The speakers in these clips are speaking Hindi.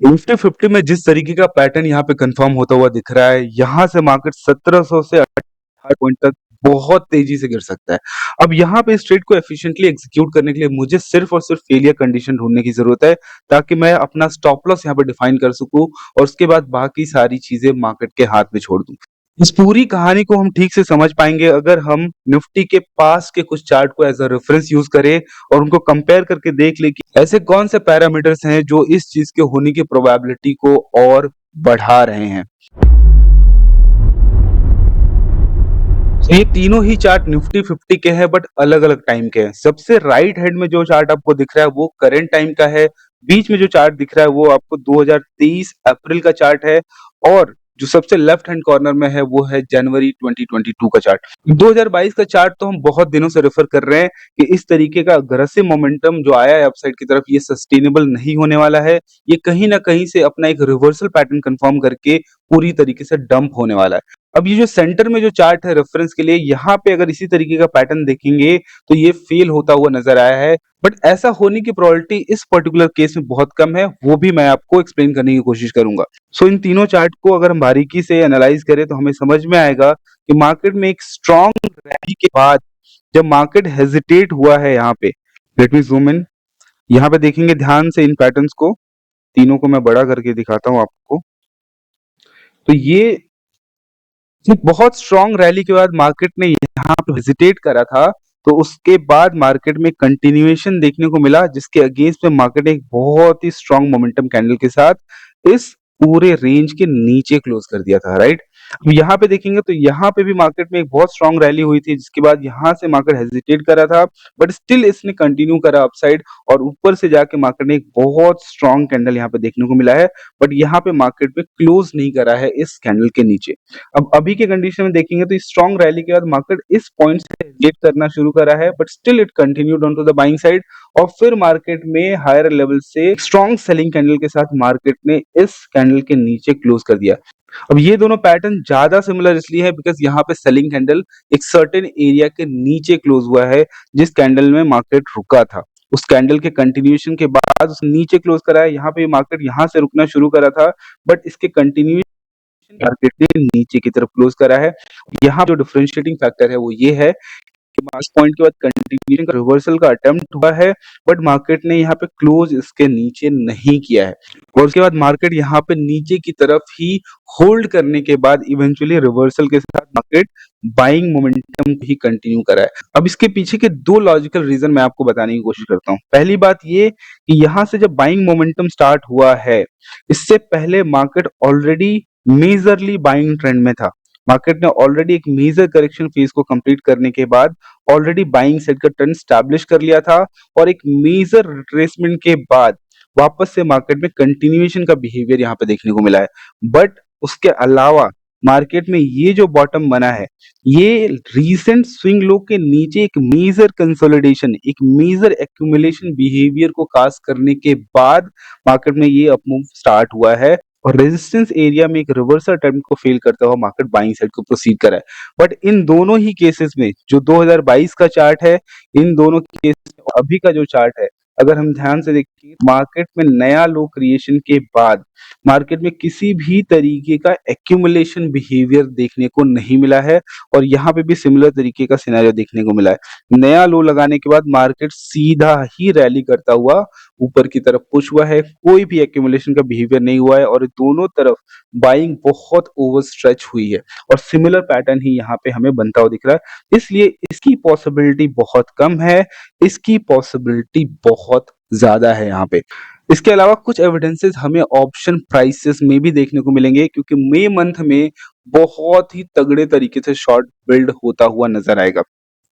निफ्टी 50 में जिस तरीके का पैटर्न यहाँ पे कंफर्म होता हुआ दिख रहा है, यहाँ से मार्केट 1700 से 18 पॉइंट तक बहुत तेजी से गिर सकता है। अब यहाँ पे इस ट्रेड को एफिशिएंटली एग्जीक्यूट करने के लिए मुझे सिर्फ और सिर्फ फेलियर कंडीशन ढूंढने की जरूरत है, ताकि मैं अपना स्टॉप लॉस यहाँ पे डिफाइन कर सकूं और उसके बाद बाकी सारी चीजें मार्केट के हाथ में छोड़ दूं। इस पूरी कहानी को हम ठीक से समझ पाएंगे अगर हम निफ्टी के पास के कुछ चार्ट को एज अ रेफरेंस यूज करें और उनको कंपेयर करके देख ले कि ऐसे कौन से पैरामीटर्स हैं जो इस चीज के होने की प्रोबेबिलिटी को और बढ़ा रहे हैं। तो ये तीनों ही चार्ट निफ्टी 50 के हैं बट अलग अलग टाइम के हैं। सबसे राइट हैंड में जो चार्ट आपको दिख रहा है वो करंट टाइम का है। बीच में जो चार्ट दिख रहा है वो आपको 2023 अप्रैल का चार्ट है और जो सबसे लेफ्ट हैंड कॉर्नर में है वो है जनवरी 2022 का चार्ट। 2022 का चार्ट तो हम बहुत दिनों से रेफर कर रहे हैं कि इस तरीके का अग्रेसिव मोमेंटम जो आया है अपसाइड की तरफ, ये सस्टेनेबल नहीं होने वाला है। ये कहीं ना कहीं से अपना एक रिवर्सल पैटर्न कंफर्म करके पूरी तरीके से डंप होने वाला है। अब ये जो सेंटर में जो चार्ट है रेफरेंस के लिए, यहाँ पे अगर इसी तरीके का पैटर्न देखेंगे तो ये फेल होता हुआ नजर आया है, बट ऐसा होने की प्रोबेबिलिटी इस पर्टिकुलर केस में बहुत कम है, वो भी मैं आपको एक्सप्लेन करने की कोशिश करूंगा। सो इन तीनों चार्ट को अगर हम बारीकी से एनालाइज करें तो हमें समझ में आएगा कि मार्केट में एक स्ट्रॉन्ग रैली के बाद जब मार्केट हेजिटेट हुआ है यहाँ पे, लेट मी जूम इन, यहाँ पे देखेंगे ध्यान से इन पैटर्न्स को, तीनों को मैं बड़ा करके दिखाता हूँ आपको। तो ये एक बहुत स्ट्रॉन्ग रैली के बाद मार्केट ने यहाँ पे विजिटेट करा था, तो उसके बाद मार्केट में कंटिन्यूएशन देखने को मिला जिसके अगेंस्ट में मार्केट एक बहुत ही स्ट्रॉन्ग मोमेंटम कैंडल के साथ इस पूरे रेंज के नीचे क्लोज कर दिया था, राइट। अब यहाँ पे देखेंगे तो यहाँ पे भी मार्केट में एक बहुत स्ट्रॉन्ग रैली हुई थी जिसके बाद यहाँ से मार्केट हेजिटेट करा था, बट स्टिल इसने कंटिन्यू करा अपसाइड और ऊपर से जाके मार्केट ने एक बहुत स्ट्रॉन्ग कैंडल यहाँ पे देखने को मिला है, बट यहाँ पे मार्केट में क्लोज नहीं करा है इस कैंडल के नीचे। अब अभी के कंडीशन में देखेंगे तो स्ट्रॉन्ग रैली के बाद मार्केट इस पॉइंट से हेजिटेट करना शुरू करा है, but still it continued on to the buying side और फिर मार्केट में हायर लेवल से स्ट्रॉन्ग सेलिंग कैंडल के साथ मार्केट ने इस कैंडल के नीचे क्लोज कर दिया। अब ये दोनों पैटर्न ज्यादा सिमिलर इसलिए है बिकॉज यहाँ पे सेलिंग कैंडल एक सर्टेन एरिया के नीचे क्लोज हुआ है जिस कैंडल में मार्केट रुका था, उस कैंडल के कंटिन्यूएशन के बाद उस नीचे क्लोज करा है। यहाँ पे मार्केट यहाँ से रुकना शुरू करा था बट इसके कंटिन्यू मार्केट ने नीचे की तरफ क्लोज करा है। यहाँ जो डिफरेंशिएटिंग फैक्टर है वो ये है कि इस पॉइंट के बाद कंटिन्यूएशन का रिवर्सल का अटेम्प्ट हुआ है बट मार्केट ने यहाँ पे क्लोज इसके नीचे नहीं किया है और उसके बाद मार्केट यहाँ पे नीचे की तरफ ही होल्ड करने के बाद इवेंचुअली रिवर्सल के साथ मार्केट बाइंग मोमेंटम ही कंटिन्यू करा है। अब इसके पीछे के दो लॉजिकल रीजन मैं आपको बताने की कोशिश करता हूँ। पहली बात ये कि यहाँ से जब बाइंग मोमेंटम स्टार्ट हुआ है, इससे पहले market already majorly buying trend में था। मार्केट ने ऑलरेडी एक मेजर करेक्शन फेज को कंप्लीट करने के बाद ऑलरेडी बाइंग साइड का ट्रेंड स्टैब्लिश कर लिया था और एक मेजर रिट्रेसमेंट के बाद वापस से मार्केट में कंटिन्यूएशन का बिहेवियर यहाँ पे देखने को मिला है। बट उसके अलावा मार्केट में ये जो बॉटम बना है, ये रीसेंट स्विंग लो के नीचे एक मेजर कंसोलिडेशन, एक मेजर एक्यूमुलेशन बिहेवियर को कास्ट करने के बाद मार्केट में ये अपमूव स्टार्ट हुआ है और रेजिस्टेंस एरिया में एक रिवर्सल अटेम्प्ट को फेल करता हुआ मार्केट बाइंग साइड को प्रोसीड करा है। बट इन दोनों ही केसेस में जो 2022 का चार्ट है, इन दोनों केसेस में अभी का जो चार्ट है, अगर हम ध्यान से देखें मार्केट में नया लो क्रिएशन के बाद मार्केट में किसी भी तरीके का एक्यूमुलेशन बिहेवियर देखने को नहीं मिला है और यहाँ पे भी सिमिलर तरीके का सिनेरियो देखने को मिला है। नया लो लगाने के बाद मार्केट सीधा ही रैली करता हुआ ऊपर की तरफ पुश हुआ है, कोई भी एक्यूमुलेशन का बिहेवियर नहीं हुआ है और दोनों तरफ बाइंग बहुत ओवर स्ट्रेच हुई है और सिमिलर पैटर्न ही यहाँ पे हमें बनता हुआ दिख रहा है। इसलिए इसकी पॉसिबिलिटी बहुत कम है, इसकी पॉसिबिलिटी बहुत ज्यादा है यहाँ पे। इसके अलावा कुछ एविडेंसेस हमें ऑप्शन प्राइसेस में भी देखने को मिलेंगे क्योंकि मई मंथ में बहुत ही तगड़े तरीके से शॉर्ट बिल्ड होता हुआ नजर आएगा।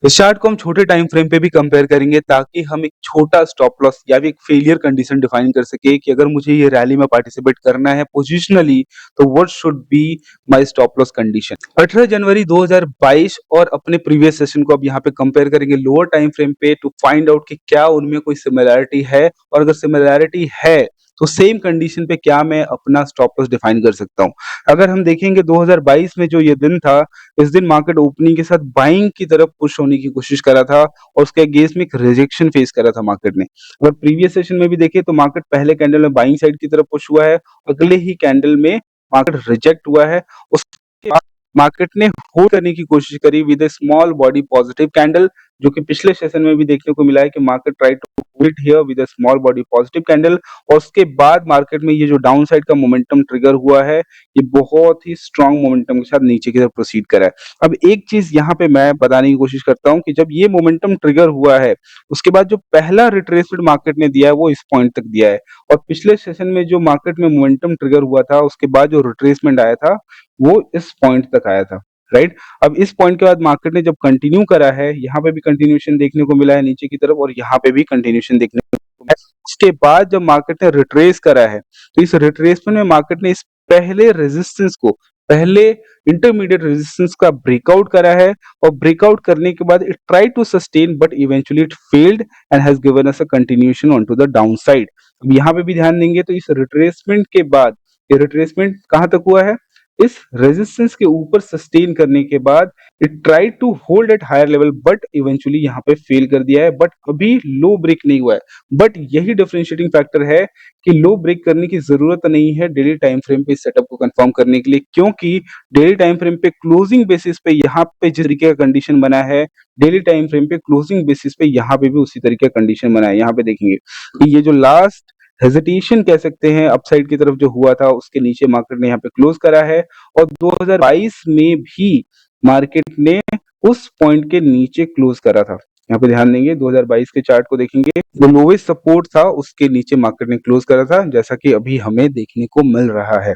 इस चार्ट को हम छोटे टाइम फ्रेम पे भी कंपेयर करेंगे ताकि हम एक छोटा स्टॉप लॉस या भी एक फेलियर कंडीशन डिफाइन कर सके कि अगर मुझे ये रैली में पार्टिसिपेट करना है पोजिशनली तो what should be my stop loss condition. 18 जनवरी 2022 और अपने प्रीवियस सेशन को अब यहाँ पे कंपेयर करेंगे लोअर टाइम फ्रेम पे टू फाइंड आउट कि क्या उनमें कोई सिमिलैरिटी है और अगर सिमिलैरिटी है तो सेम कंडीशन पे क्या मैं अपना स्टॉप लॉस डिफाइन कर सकता हूँ? अगर हम देखेंगे 2022 में जो ये दिन था, इस दिन मार्केट ओपनिंग के साथ बाइंग की तरफ पुश होने की कोशिश कर रहा था और उसके अगेंस्ट में एक रिजेक्शन फेस करा था मार्केट ने। अगर प्रीवियस सेशन में भी देखें तो मार्केट पहले कैंडल में बाइंग साइड की तरफ पुश हुआ है, अगले ही कैंडल में मार्केट रिजेक्ट हुआ है। उसके बाद मार्केट ने होल्ड करने की कोशिश करी with a small body positive candle, जो कि पिछले सेशन में भी देखने को मिला है कि market try to hold here with a small body positive candle, और उसके बाद मार्केट में ये जो डाउन साइड का मोमेंटम ट्रिगर हुआ है, ये बहुत ही स्ट्रॉन्ग मोमेंटम के साथ नीचे की तरफ प्रोसीड करा है। अब एक चीज यहाँ पे मैं बताने की कोशिश करता हूँ कि जब ये मोमेंटम ट्रिगर हुआ है, उसके बाद जो पहला रिट्रेसमेंट मार्केट ने दिया है वो इस पॉइंट तक दिया है, और पिछले सेशन में जो मार्केट में मोमेंटम ट्रिगर हुआ था उसके बाद जो रिट्रेसमेंट आया था वो इस पॉइंट तक आया था, राइट। अब इस पॉइंट के बाद मार्केट ने जब कंटिन्यू करा है, यहाँ पे भी कंटिन्यूएशन देखने को मिला है नीचे की तरफ, और यहाँ पे भी कंटिन्यूएशन देखने को मिला है। उसके बाद जब मार्केट ने रिट्रेस करा है, तो इस रिट्रेसमेंट में मार्केट ने इस पहले रेजिस्टेंस को, पहले इंटरमीडिएट रेजिस्टेंस का ब्रेकआउट करा है, और ब्रेकआउट करने के बाद it try to sustain but eventually it failed and has given us a continuation on to the down side. अब यहाँ पे भी ध्यान देंगे तो इस रिट्रेसमेंट के बाद, ये रिट्रेसमेंट कहाँ तक हुआ है, इस रेजिस्टेंस के ऊपर सस्टेन करने के बाद it try to hold at higher level but eventually यहाँ पे फेल कर दिया है, बट अभी लो ब्रेक नहीं हुआ है। बट यही डिफरेंशिएटिंग फैक्टर है कि लो ब्रेक करने की जरूरत नहीं है डेली टाइम फ्रेम पे इस सेटअप को कंफर्म करने के लिए, क्योंकि डेली टाइम फ्रेम पे क्लोजिंग बेसिस पे यहाँ पे जिस तरीके का कंडीशन बना है, डेली टाइम फ्रेम पे क्लोजिंग बेसिस पे यहाँ पे भी उसी तरीके का कंडीशन बना है। यहाँ पे देखेंगे कि ये जो लास्ट हेजिटेशन कह सकते हैं अपसाइड की तरफ जो हुआ था, उसके नीचे मार्केट ने यहाँ पे क्लोज करा है, और 2022 में भी मार्केट ने उस पॉइंट के नीचे क्लोज करा था। यहाँ पे ध्यान देंगे 2022 के चार्ट को देखेंगे, जो लोवेस्ट सपोर्ट था उसके नीचे मार्केट ने क्लोज करा था, जैसा कि अभी हमें देखने को मिल रहा है।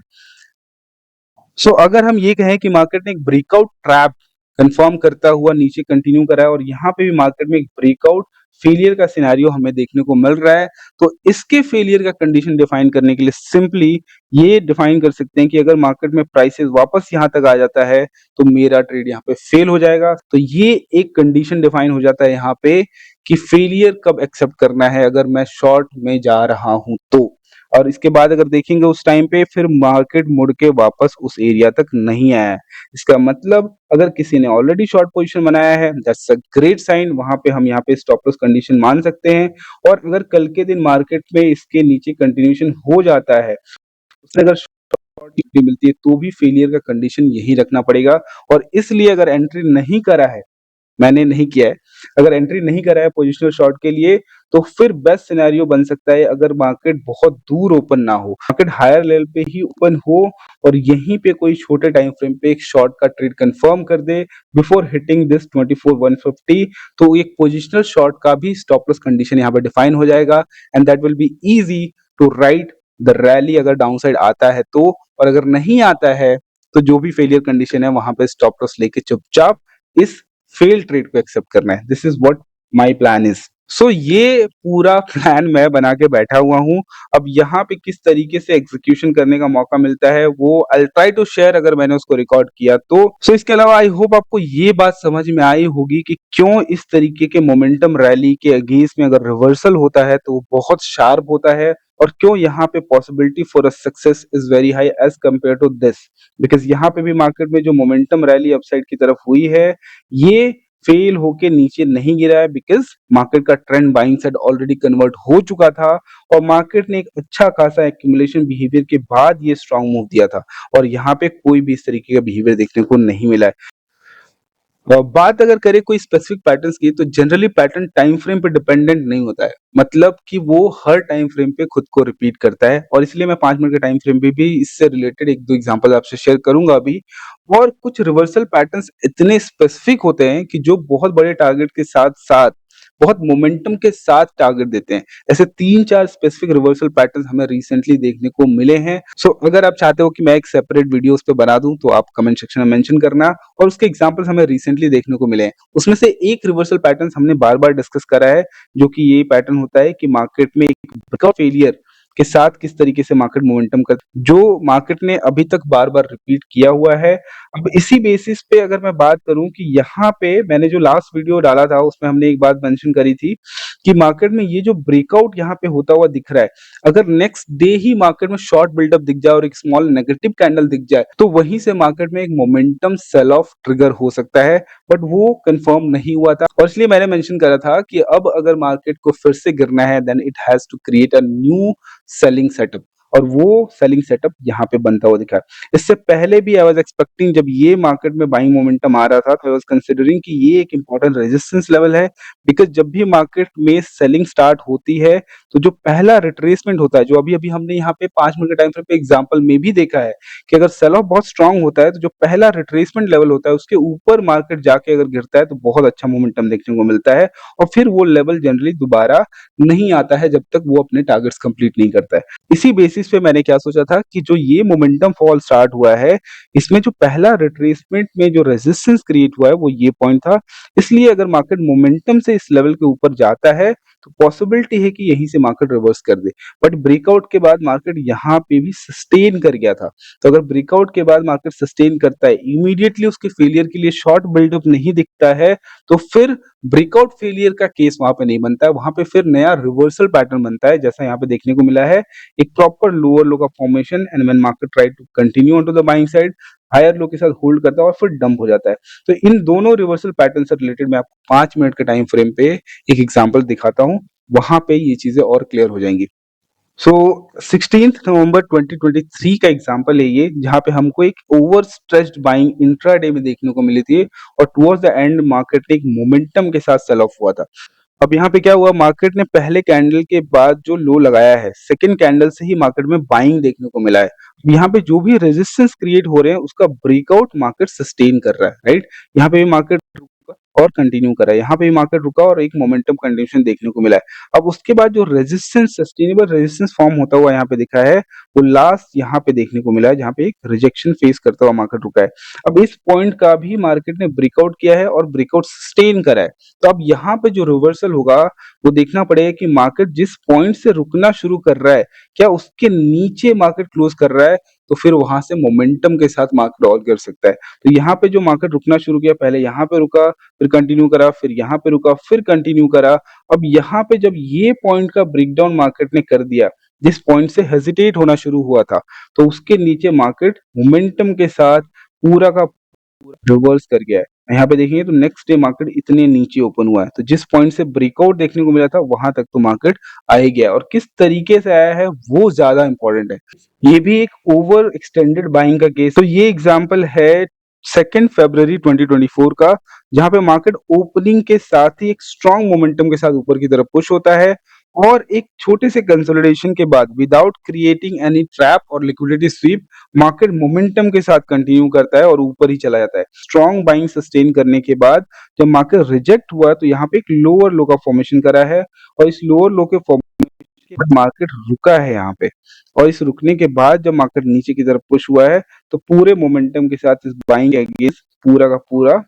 सो अगर हम ये कहें कि मार्केट ने एक ब्रेकआउट ट्रैप कंफर्म करता हुआ नीचे कंटिन्यू करा है, और यहाँ पे भी मार्केट में एक ब्रेकआउट फेलियर का सिनेरियो हमें देखने को मिल रहा है, तो इसके फेलियर का कंडीशन डिफाइन करने के लिए सिंपली ये डिफाइन कर सकते हैं कि अगर मार्केट में प्राइसेस वापस यहाँ तक आ जाता है तो मेरा ट्रेड यहाँ पे फेल हो जाएगा। तो ये एक कंडीशन डिफाइन हो जाता है यहाँ पे कि फेलियर कब एक्सेप्ट करना है अगर मैं शॉर्ट में जा रहा हूं तो। और इसके बाद अगर देखेंगे उस टाइम पे फिर मार्केट मुड़ के वापस उस एरिया तक नहीं आया है। इसका मतलब अगर किसी ने ऑलरेडी शॉर्ट पोजीशन बनाया है, दैट्स अ ग्रेट साइन, वहां पे हम यहाँ पे स्टॉप लॉस कंडीशन मान सकते हैं। और अगर कल के दिन मार्केट में इसके नीचे कंटिन्यूएशन हो जाता है, उससे अगर शॉर्ट मिलती है तो भी फेलियर का कंडीशन यही रखना पड़ेगा। और इसलिए अगर एंट्री नहीं करा है, मैंने नहीं किया है, अगर एंट्री नहीं करा है पोजिशनल शॉर्ट के लिए, तो फिर बेस्ट सिनेरियो बन सकता है अगर मार्केट बहुत दूर ओपन ना हो, मार्केट हायर लेवल पे ही ओपन हो और यहीं पे कोई छोटे टाइम फ्रेम पे एक शॉर्ट का ट्रेड कंफर्म कर दे बिफोर हिटिंग दिस 24,150, तो एक पोजिशनल शॉर्ट का भी स्टॉप लॉस कंडीशन यहाँ पे डिफाइन हो जाएगा, and that will be easy to ride the rally अगर डाउन साइड आता है तो। और अगर नहीं आता है तो जो भी फेलियर कंडीशन है वहां पे स्टॉप लॉस लेके चुपचाप इस फेल ट्रेड को एक्सेप्ट करना है। This is what my plan is. So ये पूरा प्लान मैं बना के बैठा हुआ हूँ। अब यहाँ पे किस तरीके से एग्जीक्यूशन करने का मौका मिलता है वो आई ट्राई टू शेयर अगर मैंने उसको रिकॉर्ड किया तो। सो इसके अलावा आई होप आपको ये बात समझ में आई होगी कि क्यों इस तरीके के मोमेंटम रैली के अगेंस्ट में अगर रिवर्सल होता है तो वो बहुत शार्प होता है, और क्यों यहाँ पे possibility for a success is very high as compare to this, because यहाँ पे भी मार्केट में जो मोमेंटम रैली अपसाइड की तरफ हुई है ये फेल होके नीचे नहीं गिरा है, बिकॉज मार्केट का trend buying side already convert हो चुका था और मार्केट ने एक अच्छा खासा एक्यूमुलेशन बिहेवियर के बाद ये स्ट्रांग मूव दिया था, और यहाँ पे कोई भी इस तरीके का बिहेवियर देखने को नहीं मिला है। बात अगर करें कोई स्पेसिफिक पैटर्न्स की, तो जनरली पैटर्न टाइम फ्रेम पे डिपेंडेंट नहीं होता है, मतलब कि वो हर टाइम फ्रेम पे खुद को रिपीट करता है, और इसलिए मैं 5 मिनट के टाइम फ्रेम पे भी इससे रिलेटेड एक दो एग्जांपल आपसे शेयर करूंगा अभी। और कुछ रिवर्सल पैटर्न्स इतने स्पेसिफिक होते हैं कि जो बहुत बड़े टारगेट के साथ साथ बहुत मोमेंटम के साथ टारगेट देते हैं। ऐसे 3-4 स्पेसिफिक रिवर्सल पैटर्न्स हमें रिसेंटली देखने को मिले हैं। सो अगर आप चाहते हो कि मैं एक सेपरेट वीडियो उस पे बना दूं तो आप कमेंट सेक्शन में मेंशन करना, और उसके एग्जांपल्स हमें रिसेंटली देखने को मिले हैं। उसमें से एक रिवर्सल पैटर्न हमने बार-बार डिस्कस करा है, जो कि ये पैटर्न होता है कि मार्केट में एक ब्रेकआउट फेलियर के साथ किस तरीके से मार्केट मोमेंटम कर जो मार्केट ने अभी तक बार-बार रिपीट किया हुआ है। अब इसी बेसिस पे अगर मैं बात करूँ कि यहाँ पे मैंने जो लास्ट वीडियो डाला था उसमें हमने एक बात मेंशन करी थी कि मार्केट में ये जो ब्रेकआउट यहाँ पे होता हुआ दिख रहा है, अगर नेक्स्ट डे ही मार्केट में शॉर्ट बिल्डअप दिख जाए और एक स्मॉल नेगेटिव कैंडल दिख जाए, तो वहीं से मार्केट में एक मोमेंटम सेल ऑफ ट्रिगर हो सकता है, बट वो कंफर्म नहीं हुआ था और इसलिए मैंने मेंशन करा था कि अब अगर मार्केट को फिर से गिरना है then it has to create a new selling setup और वो सेलिंग सेटअप यहाँ पे बनता हुआ दिखा। इससे पहले भी आई वाज़ एक्सपेक्टिंग जब ये मार्केट में बाइंग मोमेंटम आ रहा था, तो आई वाज़ कंसिडरिंग कि ये एक इंपॉर्टेंट रेजिस्टेंस लेवल है बिकॉज़ जब भी मार्केट में सेलिंग स्टार्ट होती है, तो जो पहला रिट्रेसमेंट होता है, जो अभी-अभी हमने यहाँ पे 5 मिनट के टाइम फ्रेम पे एग्जांपल में भी देखा है कि अगर सेल ऑफ बहुत स्ट्रॉन्ग होता है, तो जो पहला रिट्रेसमेंट लेवल होता है, उसके ऊपर मार्केट जाके अगर गिरता है, तो बहुत अच्छा मोमेंटम देखने को मिलता है और फिर वो लेवल जनरली दोबारा नहीं आता है, जब तक वो अपने टारगेट्स कंप्लीट नहीं करता है। इसी बेसिस पे मैंने क्या सोचा था कि जो ये मोमेंटम फॉल स्टार्ट हुआ है, इसमें जो पहला रिट्रेसमेंट में जो रेजिस्टेंस क्रिएट हुआ है, वो ये पॉइंट था। इसलिए अगर मार्केट मोमेंटम से इस लेवल के ऊपर जाता है, तो पॉसिबिलिटी है कि यहीं से मार्केट रिवर्स कर दे। बट ब्रेकआउट के बाद मार्केट यहाँ पे भी सस्टेन कर गया था। तो अगर ब्रेकआउट के बाद मार्केट सस्टेन करता है, इमीडिएटली उसके फेलियर के लिए शॉर्ट बिल्डअप नहीं दिखता है, तो फिर ब्रेकआउट फेलियर का केस वहाँ पे नहीं बनता है, वहाँ पे फिर नया रिवर्सल पैटर्न बनता है, जैसा यहाँ पे देखने को मिला है। एक प्रॉपर लोअर लो का formation and when market try to continue on to the buying side, higher low के साथ होल्ड करता है और फिर डंप हो जाता है। तो इन दोनों रिवर्सल पैटर्न से रिलेटेड मैं आपको 5 मिनट के टाइम फ्रेम पे एक एग्जांपल दिखाता हूँ, वहाँ पे ये चीज़ें और क्लियर हो जाएँगी। सो 16th नवंबर 2023 का एग्जांपल है ये, जहाँ पे हमको एक ओवर स्ट्रेच्ड बाइंग इंट्राडे में देखने को मिली थी और टुवर्ड्स द एंड मार्केट ने एक मोमेंटम के साथ सेल ऑफ हुआ था। अब यहाँ पे क्या हुआ, मार्केट ने पहले कैंडल के बाद जो लो लगाया है, सेकंड कैंडल से ही मार्केट में बाइंग देखने को मिला है। यहाँ पे जो भी रेजिस्टेंस क्रिएट हो रहे हैं उसका ब्रेकआउट मार्केट सस्टेन कर रहा है, राइट? यहाँ पे भी मार्केट रुका और कंटिन्यू कर रहा है, यहाँ पे भी मार्केट रुका और एक मोमेंटम कंटिन्यूएशन देखने को मिला है। अब उसके बाद जो रेजिस्टेंस, सस्टेनेबल रेजिस्टेंस फॉर्म होता हुआ यहाँ पे दिखा है, वो लास्ट यहाँ पे देखने को मिला है, जहाँ पे एक रिजेक्शन फेस करता हुआ मार्केट रुका है। अब इस पॉइंट का भी मार्केट ने ब्रेकआउट किया है और ब्रेकआउट सस्टेन करा है। तो अब यहाँ पे जो रिवर्सल होगा, वो देखना पड़ेगा कि मार्केट जिस पॉइंट से रुकना शुरू कर रहा है, क्या उसके नीचे मार्केट क्लोज कर रहा है, तो फिर वहां से मोमेंटम के साथ मार्केट और गिर सकता है। तो यहाँ पे जो मार्केट रुकना शुरू किया, पहले यहाँ पे रुका, फिर कंटिन्यू करा, फिर यहाँ पे रुका, फिर कंटिन्यू करा। अब यहाँ पे जब ये पॉइंट का ब्रेकडाउन मार्केट ने कर दिया, जिस पॉइंट से हेजिटेट होना शुरू हुआ था, तो उसके नीचे मार्केट मोमेंटम के साथ पूरा का रिवर्स कर गया है। यहाँ पे देखेंगे तो नेक्स्ट डे मार्केट इतने नीचे ओपन हुआ है, तो जिस पॉइंट से ब्रेकआउट देखने को मिला था वहां तक तो मार्केट आ ही गया और किस तरीके से आया है वो ज्यादा इंपॉर्टेंट है। ये भी एक ओवर एक्सटेंडेड बाइंग का केस, तो ये एग्जांपल है 2 फरवरी 2024 का, जहां पे मार्केट ओपनिंग के साथ ही एक स्ट्रॉन्ग मोमेंटम के साथ ऊपर की तरफ पुश होता है और एक छोटे से कंसोलिडेशन के बाद विदाउट क्रिएटिंग एनी ट्रैप और लिक्विडिटी स्वीप, मार्केट मोमेंटम के साथ कंटिन्यू करता है और ऊपर ही चला जाता है। स्ट्रॉन्ग बाइंग सस्टेन करने के बाद जब मार्केट रिजेक्ट हुआ, तो यहाँ पे एक लोअर लो का फॉर्मेशन करा है और इस लोअर लो के फॉर्मेशन के बाद मार्केट रुका है यहाँ पे और इस रुकने के बाद जब मार्केट नीचे की तरफ पुश हुआ है, तो पूरे मोमेंटम के साथ इस बाइंग के अगेंस्ट पूरा का पूरा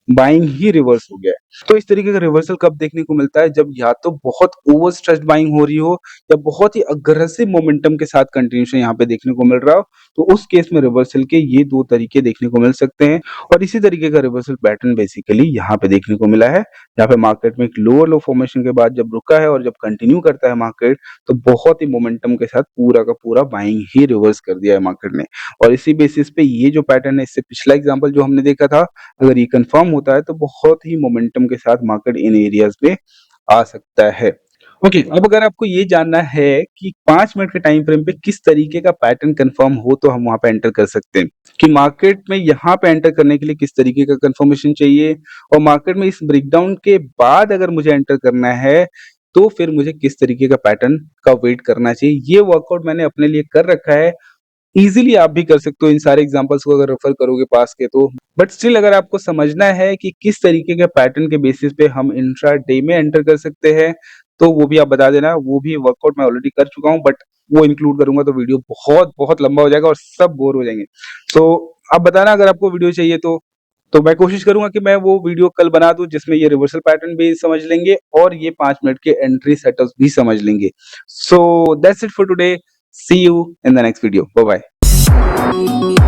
बाइंग ही रिवर्स हो गया है। तो इस तरीके का रिवर्सल कब देखने को मिलता है, जब या तो बहुत ओवर स्ट्रेच्ड बाइंग हो रही हो या बहुत ही अग्रेसिव मोमेंटम के साथ कंटिन्यूएशन यहाँ पे देखने को मिल रहा हो, तो उस केस में रिवर्सल के ये 2 तरीके देखने को मिल सकते हैं और इसी तरीके का रिवर्सल पैटर्न बेसिकली यहाँ पे देखने को मिला है, जहाँ पे मार्केट में एक लोअर लो फॉर्मेशन के बाद जब रुका है और जब कंटिन्यू करता है मार्केट, तो बहुत ही मोमेंटम के साथ पूरा का पूरा बाइंग ही रिवर्स कर दिया है मार्केट ने। और इसी बेसिस पे ये जो पैटर्न है, इससे पिछला एग्जांपल जो हमने देखा था, अगर ये कंफर्म होता है तो बहुत ही मोमेंटम के साथ मार्केट इन एरियाज में आ सकता है। ओके, अब अगर आपको ये जानना है कि 5 मिनट के टाइम फ्रेम पे किस तरीके का पैटर्न कंफर्म हो तो हम वहां पे एंटर कर सकते हैं, कि मार्केट में यहाँ पे एंटर करने के लिए किस तरीके का कंफर्मेशन चाहिए और मार्केट में इस ब्रेकडाउन के बाद अगर मुझे एंटर करना है, तो फिर मुझे किस तरीके का पैटर्न का वेट करना चाहिए। ये वर्कआउट मैंने अपने लिए कर रखा है, इजीली आप भी कर सकते हो इन सारे एग्जांपल्स को अगर रेफर करोगे पास के तो। बट स्टिल अगर आपको समझना है कि किस तरीके के पैटर्न के बेसिस पे हम इंट्रा डे में एंटर कर सकते हैं, तो वो भी आप बता देना। वो भी वर्कआउट मैं ऑलरेडी कर चुका हूँ, बट वो इंक्लूड करूंगा तो वीडियो बहुत बहुत लंबा हो जाएगा और सब बोर हो जाएंगे। तो आप बताना अगर आपको वीडियो चाहिए तो। तो मैं कोशिश करूँगा कि मैं वो वीडियो कल बना दूँ जिसमें ये रिवर्सल पैटर्न भी समझ लेंगे और ये 5 मिनट के एंट्री सेटअप्स भी समझ लेंगे। So that's it for today. See you in the next video. Bye bye.